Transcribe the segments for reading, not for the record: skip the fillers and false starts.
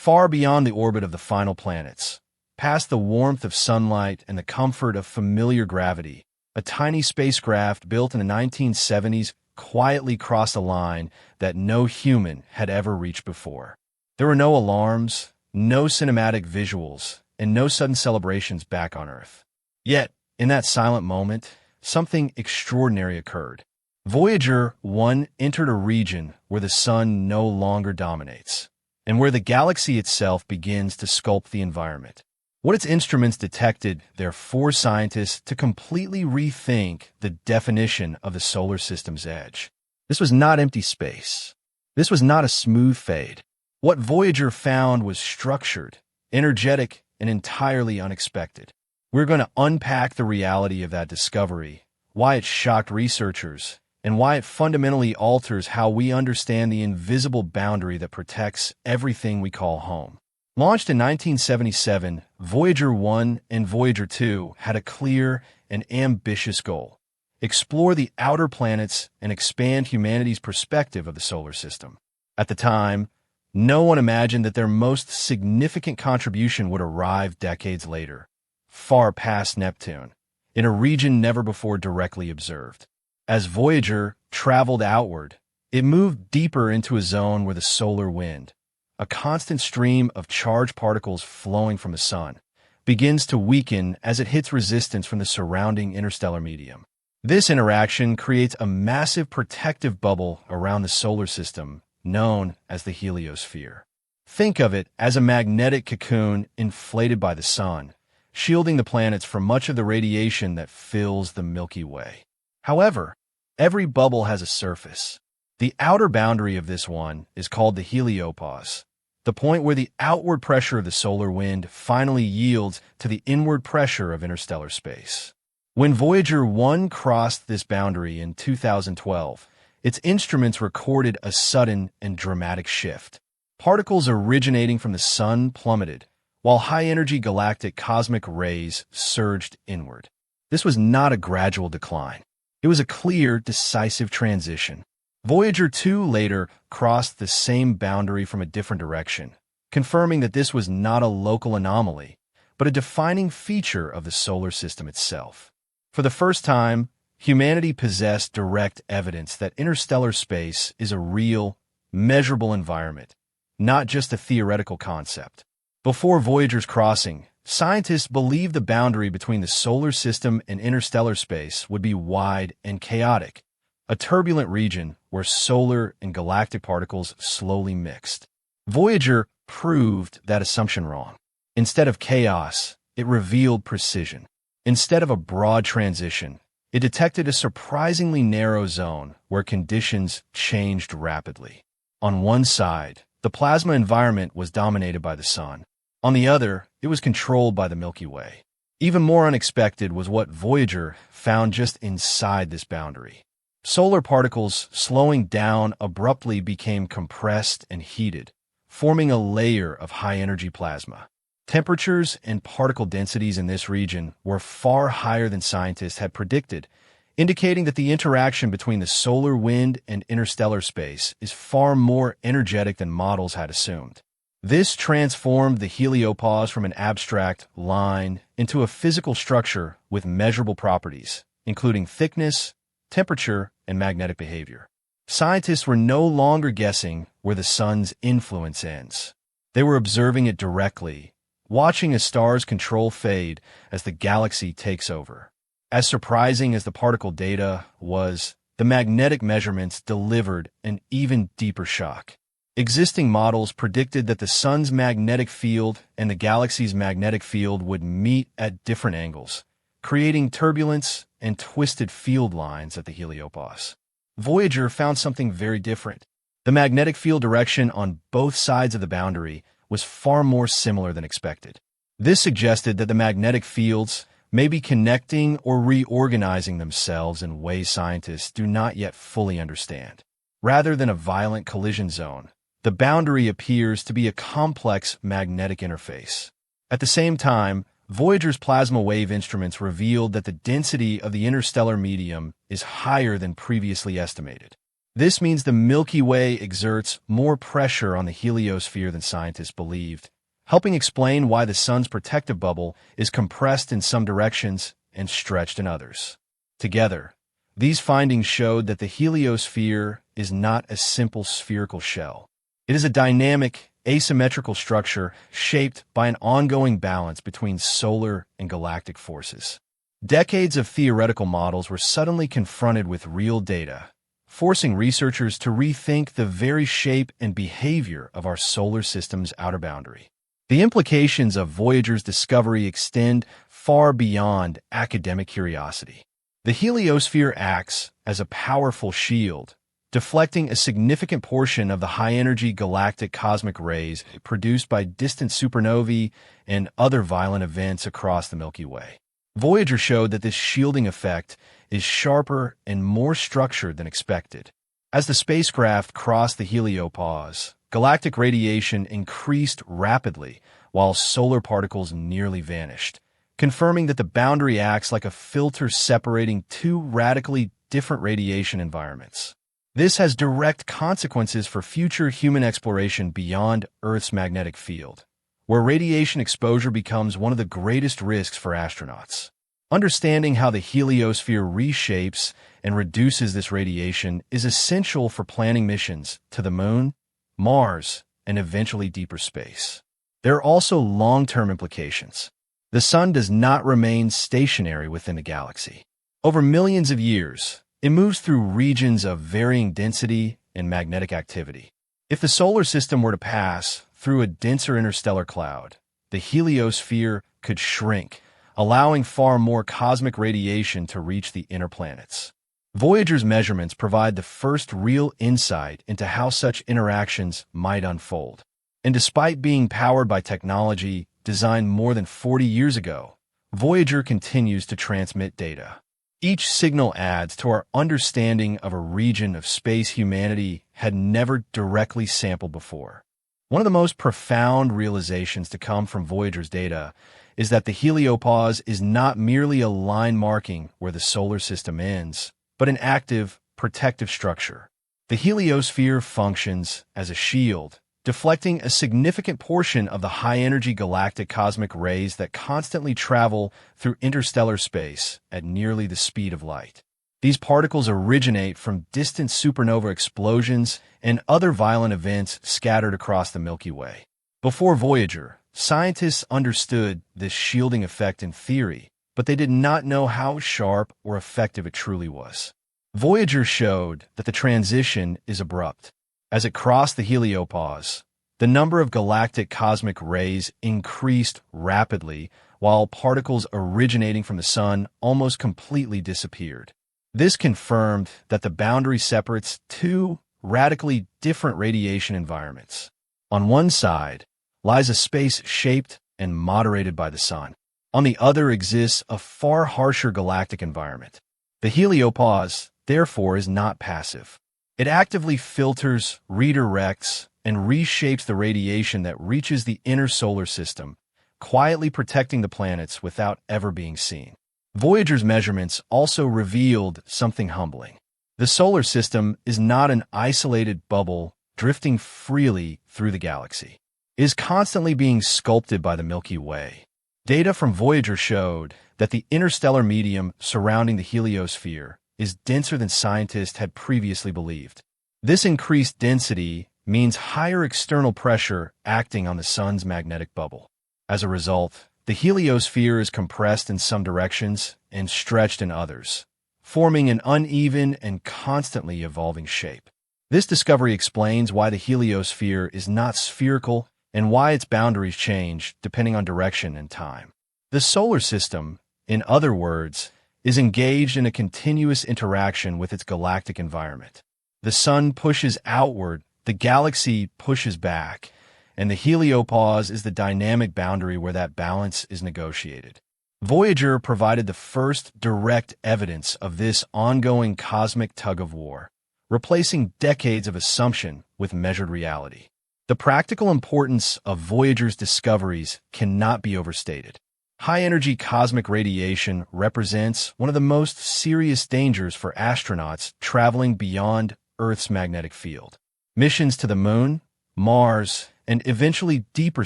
far beyond the orbit of the final planets. Past the warmth of sunlight and the comfort of familiar gravity, a tiny spacecraft built in the 1970s quietly crossed a line that no human had ever reached before. There were no alarms, no cinematic visuals, and no sudden celebrations back on Earth. Yet, in that silent moment, something extraordinary occurred. Voyager 1 entered a region where the sun no longer dominates, and where the galaxy itself begins to sculpt the environment. What its instruments detected there forced scientists to completely rethink the definition of the solar system's edge. This was not empty space. This was not a smooth fade. What Voyager found was structured, energetic, and entirely unexpected. We're going to unpack the reality of that discovery, why it shocked researchers, and why it fundamentally alters how we understand the invisible boundary that protects everything we call home. Launched in 1977, Voyager 1 and Voyager 2 had a clear and ambitious goal: explore the outer planets and expand humanity's perspective of the solar system. At the time, no one imagined that their most significant contribution would arrive decades later, far past Neptune, in a region never before directly observed. As Voyager traveled outward, it moved deeper into a zone where the solar wind, a constant stream of charged particles flowing from the sun, begins to weaken as it hits resistance from the surrounding interstellar medium. This interaction creates a massive protective bubble around the solar system, known as the heliosphere. Think of it as a magnetic cocoon inflated by the sun, shielding the planets from much of the radiation that fills the Milky Way. However, every bubble has a surface. The outer boundary of this one is called the heliopause, the point where the outward pressure of the solar wind finally yields to the inward pressure of interstellar space. When Voyager 1 crossed this boundary in 2012, its instruments recorded a sudden and dramatic shift. Particles originating from the sun plummeted, while high-energy galactic cosmic rays surged inward. This was not a gradual decline. It was a clear, decisive transition. Voyager 2 later crossed the same boundary from a different direction, confirming that this was not a local anomaly, but a defining feature of the solar system itself. For the first time, humanity possessed direct evidence that interstellar space is a real, measurable environment, not just a theoretical concept. Before Voyager's crossing, scientists believed the boundary between the solar system and interstellar space would be wide and chaotic, a turbulent region where solar and galactic particles slowly mixed. Voyager proved that assumption wrong. Instead of chaos, it revealed precision. Instead of a broad transition, it detected a surprisingly narrow zone where conditions changed rapidly. On one side, the plasma environment was dominated by the sun. On the other, it was controlled by the Milky Way. Even more unexpected was what Voyager found just inside this boundary. Solar particles slowing down abruptly became compressed and heated, forming a layer of high-energy plasma. Temperatures and particle densities in this region were far higher than scientists had predicted, indicating that the interaction between the solar wind and interstellar space is far more energetic than models had assumed. This transformed the heliopause from an abstract line into a physical structure with measurable properties, including thickness, temperature, and magnetic behavior. Scientists were no longer guessing where the sun's influence ends. They were observing it directly, watching a star's control fade as the galaxy takes over. As surprising as the particle data was, the magnetic measurements delivered an even deeper shock. Existing models predicted that the sun's magnetic field and the galaxy's magnetic field would meet at different angles, creating turbulence and twisted field lines at the heliopause. Voyager found something very different. The magnetic field direction on both sides of the boundary was far more similar than expected. This suggested that the magnetic fields may be connecting or reorganizing themselves in ways scientists do not yet fully understand. Rather than a violent collision zone, the boundary appears to be a complex magnetic interface. At the same time, Voyager's plasma wave instruments revealed that the density of the interstellar medium is higher than previously estimated. This means the Milky Way exerts more pressure on the heliosphere than scientists believed, helping explain why the sun's protective bubble is compressed in some directions and stretched in others. Together, these findings showed that the heliosphere is not a simple spherical shell. It is a dynamic, asymmetrical structure shaped by an ongoing balance between solar and galactic forces. Decades of theoretical models were suddenly confronted with real data, forcing researchers to rethink the very shape and behavior of our solar system's outer boundary. The implications of Voyager's discovery extend far beyond academic curiosity. The heliosphere acts as a powerful shield, deflecting a significant portion of the high-energy galactic cosmic rays produced by distant supernovae and other violent events across the Milky Way. Voyager showed that this shielding effect is sharper and more structured than expected. As the spacecraft crossed the heliopause, galactic radiation increased rapidly while solar particles nearly vanished, confirming that the boundary acts like a filter separating two radically different radiation environments. This has direct consequences for future human exploration beyond Earth's magnetic field, where radiation exposure becomes one of the greatest risks for astronauts. Understanding how the heliosphere reshapes and reduces this radiation is essential for planning missions to the Moon, Mars, and eventually deeper space. There are also long-term implications. The Sun does not remain stationary within the galaxy. Over millions of years, it moves through regions of varying density and magnetic activity. If the solar system were to pass through a denser interstellar cloud, the heliosphere could shrink, allowing far more cosmic radiation to reach the inner planets. Voyager's measurements provide the first real insight into how such interactions might unfold. And despite being powered by technology designed more than 40 years ago, Voyager continues to transmit data. Each signal adds to our understanding of a region of space humanity had never directly sampled before. One of the most profound realizations to come from Voyager's data is that the heliopause is not merely a line marking where the solar system ends, but an active, protective structure. The heliosphere functions as a shield, deflecting a significant portion of the high-energy galactic cosmic rays that constantly travel through interstellar space at nearly the speed of light. These particles originate from distant supernova explosions and other violent events scattered across the Milky Way. Before Voyager, scientists understood this shielding effect in theory, but they did not know how sharp or effective it truly was. Voyager showed that the transition is abrupt. As it crossed the heliopause, the number of galactic cosmic rays increased rapidly, while particles originating from the Sun almost completely disappeared. This confirmed that the boundary separates two radically different radiation environments. On one side lies a space shaped and moderated by the Sun. On the other exists a far harsher galactic environment. The heliopause, therefore, is not passive. It actively filters, redirects, and reshapes the radiation that reaches the inner solar system, quietly protecting the planets without ever being seen. Voyager's measurements also revealed something humbling. The solar system is not an isolated bubble drifting freely through the galaxy. It is constantly being sculpted by the Milky Way. Data from Voyager showed that the interstellar medium surrounding the heliosphere is denser than scientists had previously believed. This increased density means higher external pressure acting on the Sun's magnetic bubble. As a result, the heliosphere is compressed in some directions and stretched in others, forming an uneven and constantly evolving shape. This discovery explains why the heliosphere is not spherical and why its boundaries change depending on direction and time. The solar system, in other words, is engaged in a continuous interaction with its galactic environment. The Sun pushes outward, the galaxy pushes back, and the heliopause is the dynamic boundary where that balance is negotiated. Voyager provided the first direct evidence of this ongoing cosmic tug-of-war, replacing decades of assumption with measured reality. The practical importance of Voyager's discoveries cannot be overstated. High-energy cosmic radiation represents one of the most serious dangers for astronauts traveling beyond Earth's magnetic field. Missions to the Moon, Mars, and eventually deeper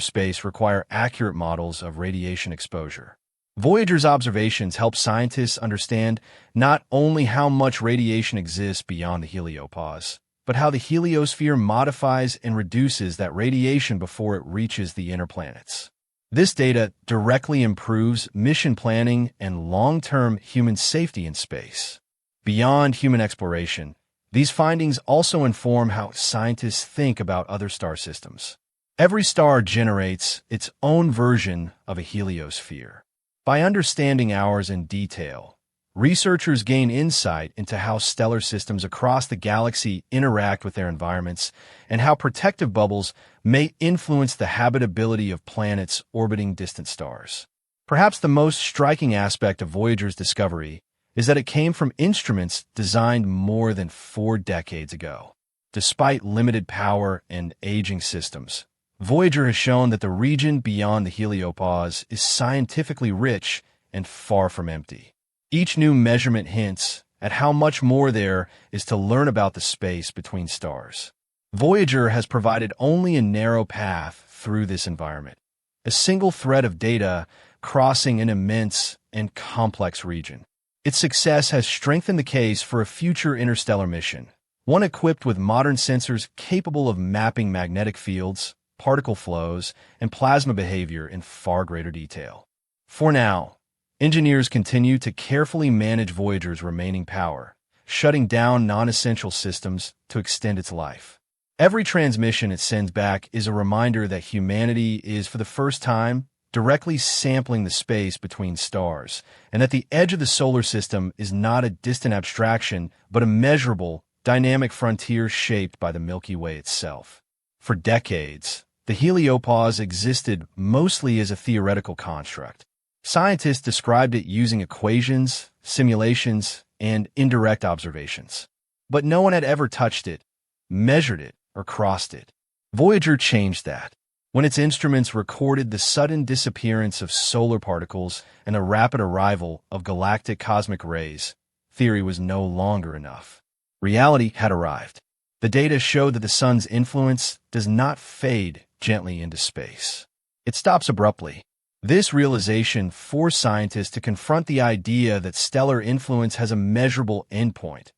space require accurate models of radiation exposure. Voyager's observations help scientists understand not only how much radiation exists beyond the heliopause, but how the heliosphere modifies and reduces that radiation before it reaches the inner planets. This data directly improves mission planning and long-term human safety in space. Beyond human exploration, these findings also inform how scientists think about other star systems. Every star generates its own version of a heliosphere. By understanding ours in detail, researchers gain insight into how stellar systems across the galaxy interact with their environments and how protective bubbles may influence the habitability of planets orbiting distant stars. Perhaps the most striking aspect of Voyager's discovery is that it came from instruments designed more than 4 decades ago. Despite limited power and aging systems, Voyager has shown that the region beyond the heliopause is scientifically rich and far from empty. Each new measurement hints at how much more there is to learn about the space between stars. Voyager has provided only a narrow path through this environment, a single thread of data crossing an immense and complex region. Its success has strengthened the case for a future interstellar mission, one equipped with modern sensors capable of mapping magnetic fields, particle flows, and plasma behavior in far greater detail. For now, engineers continue to carefully manage Voyager's remaining power, shutting down non-essential systems to extend its life. Every transmission it sends back is a reminder that humanity is, for the first time, directly sampling the space between stars, and that the edge of the solar system is not a distant abstraction, but a measurable, dynamic frontier shaped by the Milky Way itself. For decades, the heliopause existed mostly as a theoretical construct. Scientists described it using equations, simulations, and indirect observations. But no one had ever touched it, measured it, or crossed it. Voyager changed that. When its instruments recorded the sudden disappearance of solar particles and the rapid arrival of galactic cosmic rays, theory was no longer enough. Reality had arrived. The data showed that the sun's influence does not fade gently into space. It stops abruptly. This realization forced scientists to confront the idea that stellar influence has a measurable endpoint,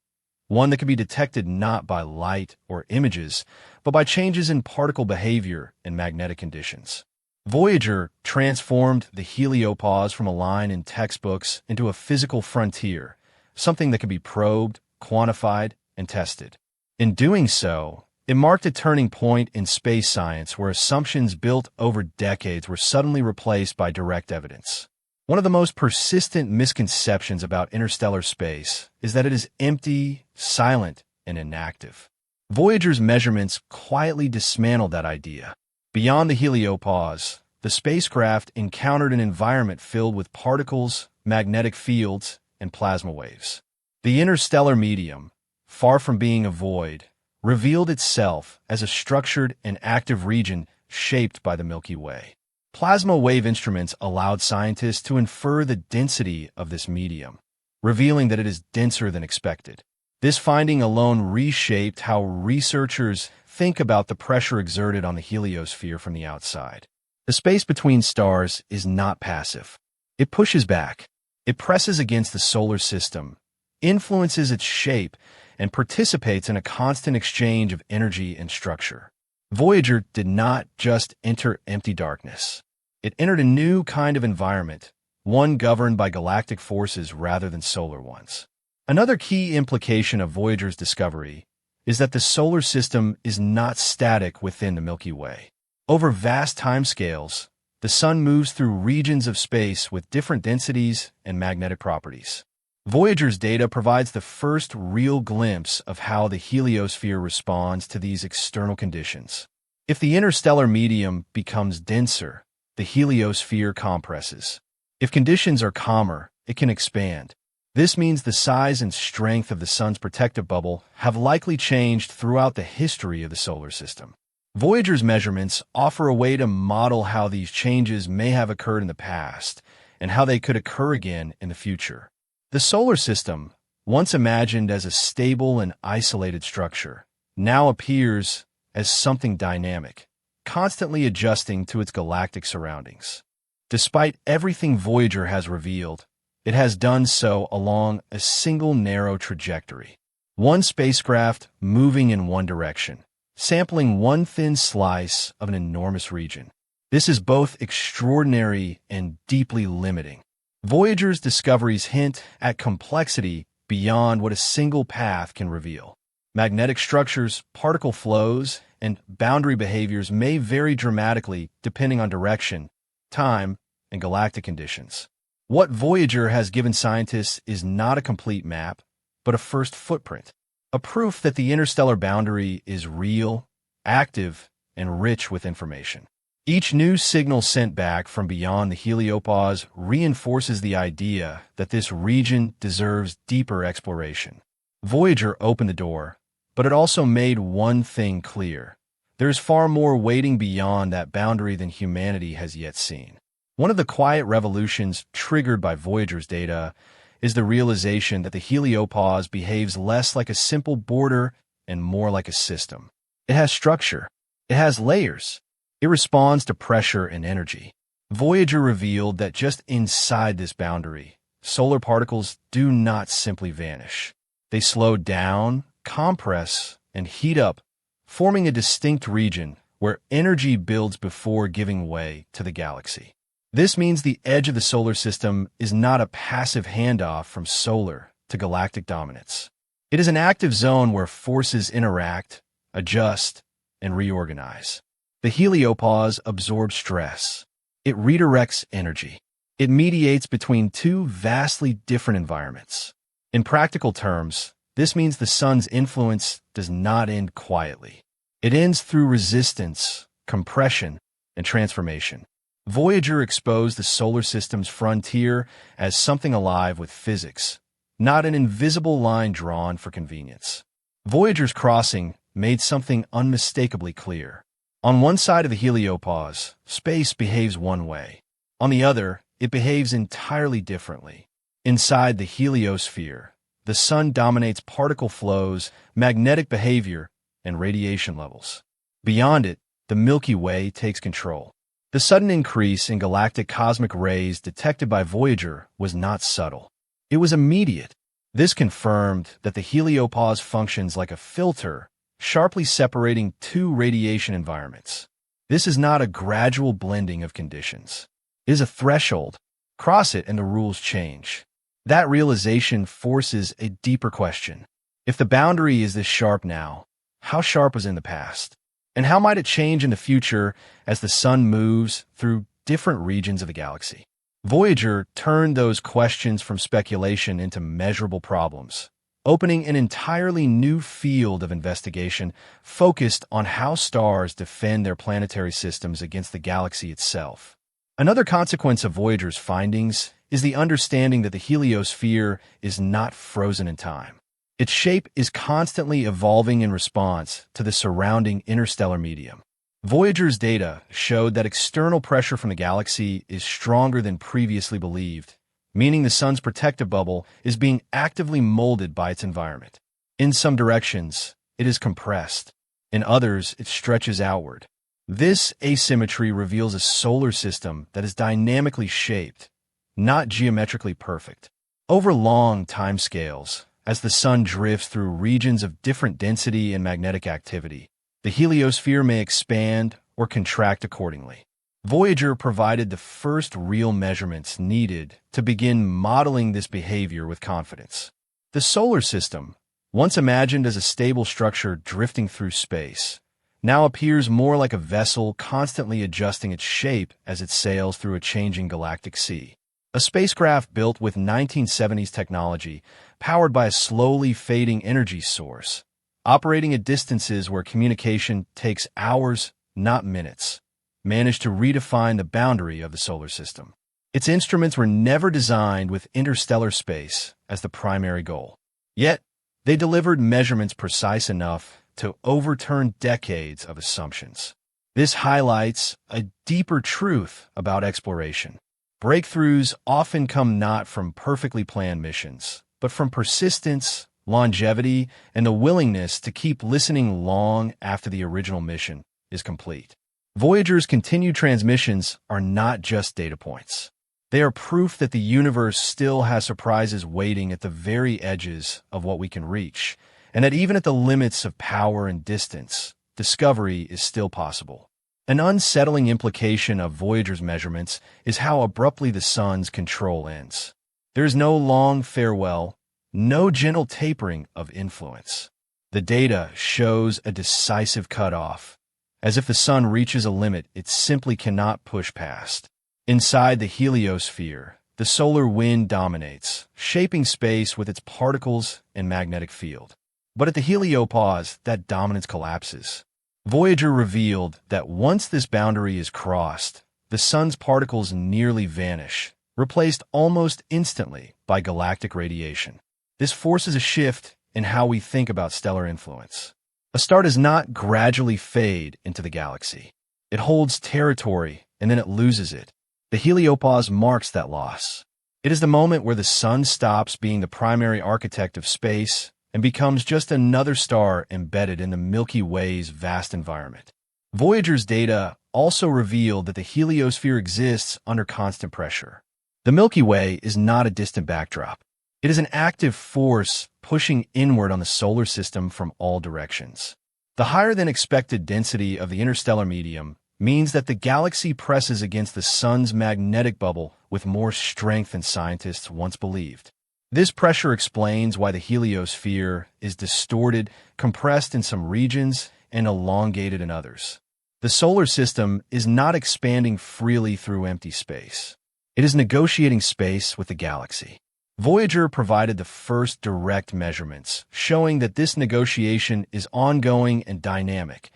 one that can be detected not by light or images, but by changes in particle behavior and magnetic conditions. Voyager transformed the heliopause from a line in textbooks into a physical frontier, something that can be probed, quantified, and tested. In doing so, it marked a turning point in space science where assumptions built over decades were suddenly replaced by direct evidence. One of the most persistent misconceptions about interstellar space is that it is empty, silent, and inactive. Voyager's measurements quietly dismantled that idea. Beyond the heliopause, the spacecraft encountered an environment filled with particles, magnetic fields, and plasma waves. The interstellar medium, far from being a void, revealed itself as a structured and active region shaped by the Milky Way. Plasma wave instruments allowed scientists to infer the density of this medium, revealing that it is denser than expected. This finding alone reshaped how researchers think about the pressure exerted on the heliosphere from the outside. The space between stars is not passive. It pushes back. It presses against the solar system, influences its shape, and participates in a constant exchange of energy and structure. Voyager did not just enter empty darkness. It entered a new kind of environment, one governed by galactic forces rather than solar ones. Another key implication of Voyager's discovery is that the solar system is not static within the Milky Way. Over vast timescales, the sun moves through regions of space with different densities and magnetic properties. Voyager's data provides the first real glimpse of how the heliosphere responds to these external conditions. If the interstellar medium becomes denser, the heliosphere compresses. If conditions are calmer, it can expand. This means the size and strength of the sun's protective bubble have likely changed throughout the history of the solar system. Voyager's measurements offer a way to model how these changes may have occurred in the past and how they could occur again in the future. The solar system, once imagined as a stable and isolated structure, now appears as something dynamic, constantly adjusting to its galactic surroundings. Despite everything Voyager has revealed, it has done so along a single narrow trajectory. One spacecraft moving in one direction, sampling one thin slice of an enormous region. This is both extraordinary and deeply limiting. Voyager's discoveries hint at complexity beyond what a single path can reveal. Magnetic structures, particle flows, and boundary behaviors may vary dramatically depending on direction, time, and galactic conditions. What Voyager has given scientists is not a complete map, but a first footprint, a proof that the interstellar boundary is real, active, and rich with information. Each new signal sent back from beyond the heliopause reinforces the idea that this region deserves deeper exploration. Voyager opened the door, but it also made one thing clear. There is far more waiting beyond that boundary than humanity has yet seen. One of the quiet revolutions triggered by Voyager's data is the realization that the heliopause behaves less like a simple border and more like a system. It has structure. It has layers. It responds to pressure and energy. Voyager revealed that just inside this boundary, solar particles do not simply vanish. They slow down, compress, and heat up, forming a distinct region where energy builds before giving way to the galaxy. This means the edge of the solar system is not a passive handoff from solar to galactic dominance. It is an active zone where forces interact, adjust, and reorganize. The heliopause absorbs stress. It redirects energy. It mediates between two vastly different environments. In practical terms, this means the sun's influence does not end quietly. It ends through resistance, compression, and transformation. Voyager exposed the solar system's frontier as something alive with physics, not an invisible line drawn for convenience. Voyager's crossing made something unmistakably clear. On one side of the heliopause, space behaves one way. On the other, it behaves entirely differently. Inside the heliosphere, the sun dominates particle flows, magnetic behavior, and radiation levels. Beyond it, the Milky Way takes control. The sudden increase in galactic cosmic rays detected by Voyager was not subtle. It was immediate. This confirmed that the heliopause functions like a filter, sharply separating two radiation environments. This is not a gradual blending of conditions. It is a threshold. Cross it and the rules change. That realization forces a deeper question. If the boundary is this sharp now, how sharp was it in the past? And how might it change in the future as the sun moves through different regions of the galaxy? Voyager turned those questions from speculation into measurable problems, opening an entirely new field of investigation focused on how stars defend their planetary systems against the galaxy itself. Another consequence of Voyager's findings is the understanding that the heliosphere is not frozen in time. Its shape is constantly evolving in response to the surrounding interstellar medium. Voyager's data showed that external pressure from the galaxy is stronger than previously believed, meaning the sun's protective bubble is being actively molded by its environment. In some directions, it is compressed. In others, it stretches outward. This asymmetry reveals a solar system that is dynamically shaped, not geometrically perfect. Over long timescales, as the sun drifts through regions of different density and magnetic activity, the heliosphere may expand or contract accordingly. Voyager provided the first real measurements needed to begin modeling this behavior with confidence. The solar system, once imagined as a stable structure drifting through space, now appears more like a vessel constantly adjusting its shape as it sails through a changing galactic sea. A spacecraft built with 1970s technology, powered by a slowly fading energy source, operating at distances where communication takes hours, not minutes, managed to redefine the boundary of the solar system. Its instruments were never designed with interstellar space as the primary goal. Yet, they delivered measurements precise enough to overturn decades of assumptions. This highlights a deeper truth about exploration. Breakthroughs often come not from perfectly planned missions, but from persistence, longevity, and the willingness to keep listening long after the original mission is complete. Voyager's continued transmissions are not just data points. They are proof that the universe still has surprises waiting at the very edges of what we can reach, and that even at the limits of power and distance, discovery is still possible. An unsettling implication of Voyager's measurements is how abruptly the sun's control ends. There is no long farewell, no gentle tapering of influence. The data shows a decisive cutoff, as if the sun reaches a limit it simply cannot push past. Inside the heliosphere, the solar wind dominates, shaping space with its particles and magnetic field. But at the heliopause, that dominance collapses. Voyager revealed that once this boundary is crossed, the sun's particles nearly vanish, replaced almost instantly by galactic radiation. This forces a shift in how we think about stellar influence. A star does not gradually fade into the galaxy. It holds territory, and then it loses it. The heliopause marks that loss. It is the moment where the sun stops being the primary architect of space and becomes just another star embedded in the Milky Way's vast environment. Voyager's data also revealed that the heliosphere exists under constant pressure. The Milky Way is not a distant backdrop. It is an active force pushing inward on the solar system from all directions. The higher-than-expected density of the interstellar medium means that the galaxy presses against the sun's magnetic bubble with more strength than scientists once believed. This pressure explains why the heliosphere is distorted, compressed in some regions, and elongated in others. The solar system is not expanding freely through empty space. It is negotiating space with the galaxy. Voyager provided the first direct measurements, showing that this negotiation is ongoing and dynamic,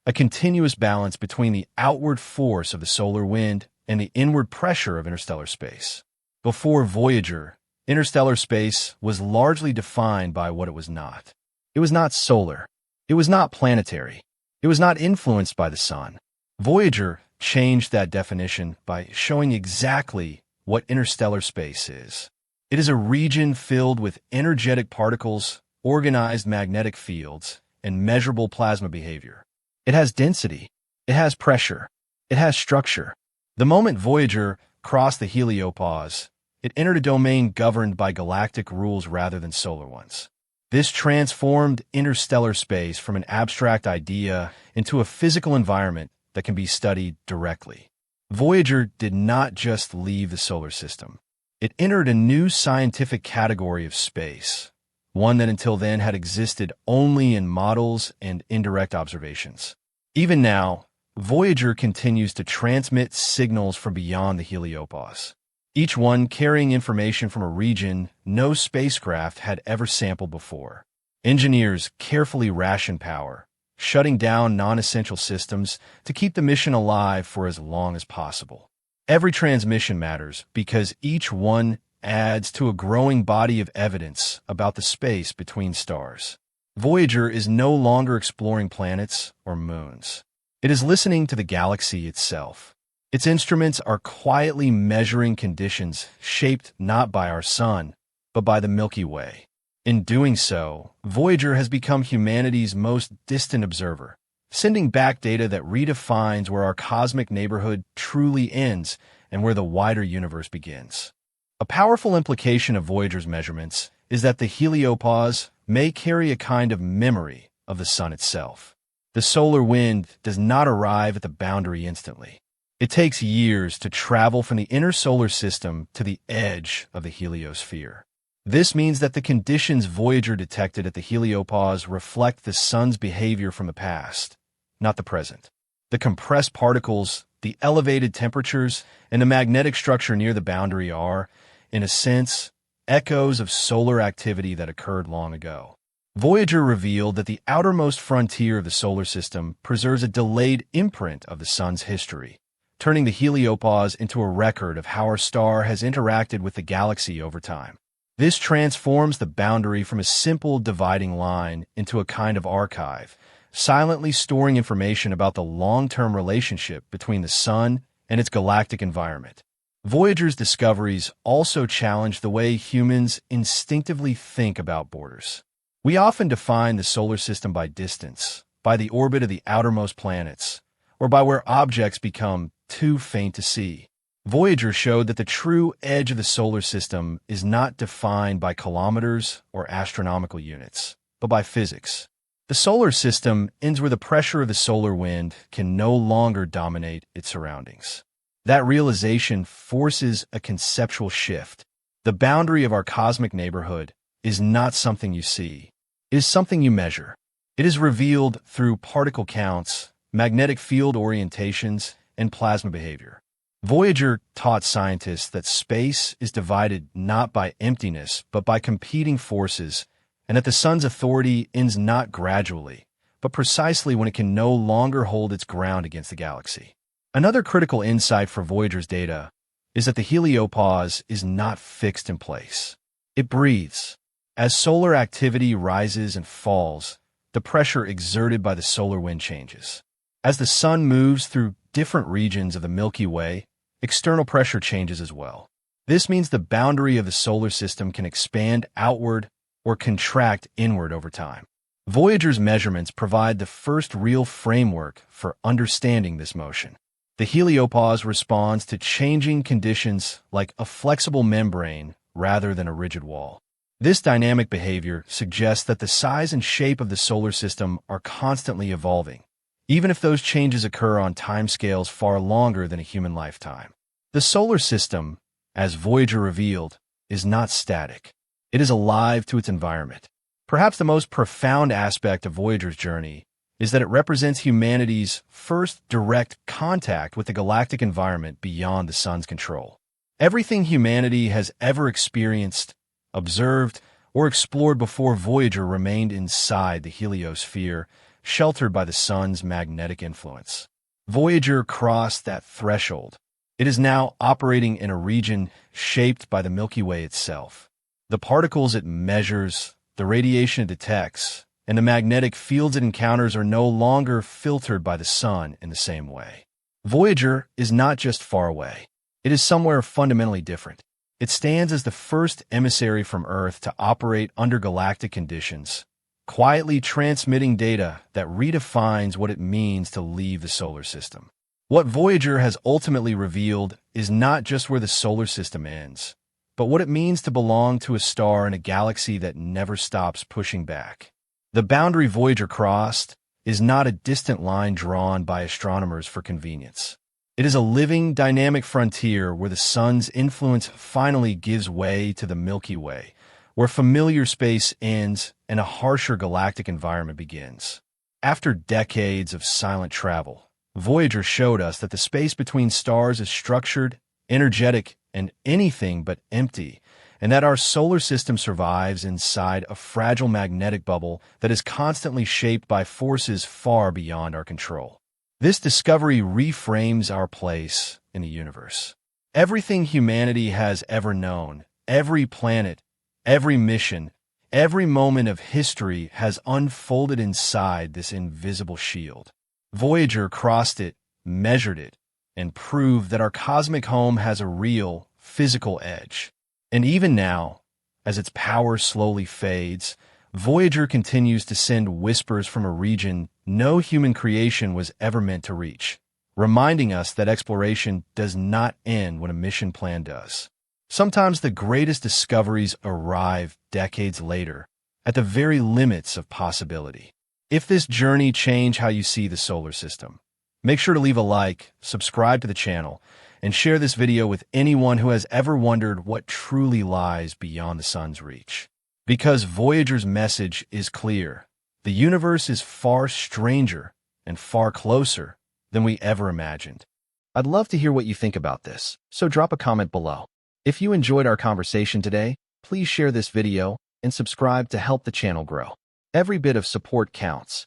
a continuous balance between the outward force of the solar wind and the inward pressure of interstellar space. Before Voyager, interstellar space was largely defined by what it was not. It was not solar. It was not planetary. It was not influenced by the sun. Voyager changed that definition by showing exactly what interstellar space is. It is a region filled with energetic particles, organized magnetic fields, and measurable plasma behavior. It has density. It has pressure. It has structure. The moment Voyager crossed the heliopause, it entered a domain governed by galactic rules rather than solar ones. This transformed interstellar space from an abstract idea into a physical environment that can be studied directly. Voyager did not just leave the solar system. It entered a new scientific category of space, one that until then had existed only in models and indirect observations. Even now, Voyager continues to transmit signals from beyond the heliopause, each one carrying information from a region no spacecraft had ever sampled before. Engineers carefully ration power, shutting down non-essential systems to keep the mission alive for as long as possible. Every transmission matters because each one adds to a growing body of evidence about the space between stars. Voyager is no longer exploring planets or moons. It is listening to the galaxy itself. Its instruments are quietly measuring conditions shaped not by our sun, but by the Milky Way. In doing so, Voyager has become humanity's most distant observer, sending back data that redefines where our cosmic neighborhood truly ends and where the wider universe begins. A powerful implication of Voyager's measurements is that the heliopause may carry a kind of memory of the sun itself. The solar wind does not arrive at the boundary instantly. It takes years to travel from the inner solar system to the edge of the heliosphere. This means that the conditions Voyager detected at the heliopause reflect the sun's behavior from the past, not the present. The compressed particles, the elevated temperatures, and the magnetic structure near the boundary are, in a sense, echoes of solar activity that occurred long ago. Voyager revealed that the outermost frontier of the solar system preserves a delayed imprint of the sun's history, turning the heliopause into a record of how our star has interacted with the galaxy over time. This transforms the boundary from a simple dividing line into a kind of archive, silently storing information about the long-term relationship between the sun and its galactic environment. Voyager's discoveries also challenge the way humans instinctively think about borders. We often define the solar system by distance, by the orbit of the outermost planets, or by where objects become too faint to see. Voyager showed that the true edge of the solar system is not defined by kilometers or astronomical units, but by physics. The solar system ends where the pressure of the solar wind can no longer dominate its surroundings. That realization forces a conceptual shift. The boundary of our cosmic neighborhood is not something you see. It is something you measure. It is revealed through particle counts, magnetic field orientations, and plasma behavior. Voyager taught scientists that space is divided not by emptiness, but by competing forces, and that the sun's authority ends not gradually, but precisely when it can no longer hold its ground against the galaxy. Another critical insight for Voyager's data is that the heliopause is not fixed in place. It breathes. As solar activity rises and falls, the pressure exerted by the solar wind changes. As the sun moves through different regions of the Milky Way, external pressure changes as well. This means the boundary of the solar system can expand outward or contract inward over time. Voyager's measurements provide the first real framework for understanding this motion. The heliopause responds to changing conditions like a flexible membrane rather than a rigid wall. This dynamic behavior suggests that the size and shape of the solar system are constantly evolving, even if those changes occur on timescales far longer than a human lifetime. The solar system, as Voyager revealed, is not static. It is alive to its environment. Perhaps the most profound aspect of Voyager's journey is that it represents humanity's first direct contact with the galactic environment beyond the sun's control. Everything humanity has ever experienced, observed, or explored before Voyager remained inside the heliosphere, sheltered by the sun's magnetic influence. Voyager crossed that threshold. It is now operating in a region shaped by the Milky Way itself. The particles it measures, the radiation it detects, and the magnetic fields it encounters are no longer filtered by the sun in the same way. Voyager is not just far away. It is somewhere fundamentally different. It stands as the first emissary from Earth to operate under galactic conditions, quietly transmitting data that redefines what it means to leave the solar system. What Voyager has ultimately revealed is not just where the solar system ends, but what it means to belong to a star in a galaxy that never stops pushing back. The boundary Voyager crossed is not a distant line drawn by astronomers for convenience. It is a living, dynamic frontier where the sun's influence finally gives way to the Milky Way, where familiar space ends and a harsher galactic environment begins. After decades of silent travel, Voyager showed us that the space between stars is structured, energetic, and anything but empty, and that our solar system survives inside a fragile magnetic bubble that is constantly shaped by forces far beyond our control. This discovery reframes our place in the universe. Everything humanity has ever known, every planet, every mission, every moment of history has unfolded inside this invisible shield. Voyager crossed it, measured it, and proved that our cosmic home has a real, physical edge. And even now, as its power slowly fades, Voyager continues to send whispers from a region no human creation was ever meant to reach, reminding us that exploration does not end when a mission plan does. Sometimes the greatest discoveries arrive decades later, at the very limits of possibility. If this journey changed how you see the solar system, make sure to leave a like, subscribe to the channel, and share this video with anyone who has ever wondered what truly lies beyond the sun's reach. Because Voyager's message is clear, the universe is far stranger and far closer than we ever imagined. I'd love to hear what you think about this, so drop a comment below. If you enjoyed our conversation today, please share this video and subscribe to help the channel grow. Every bit of support counts.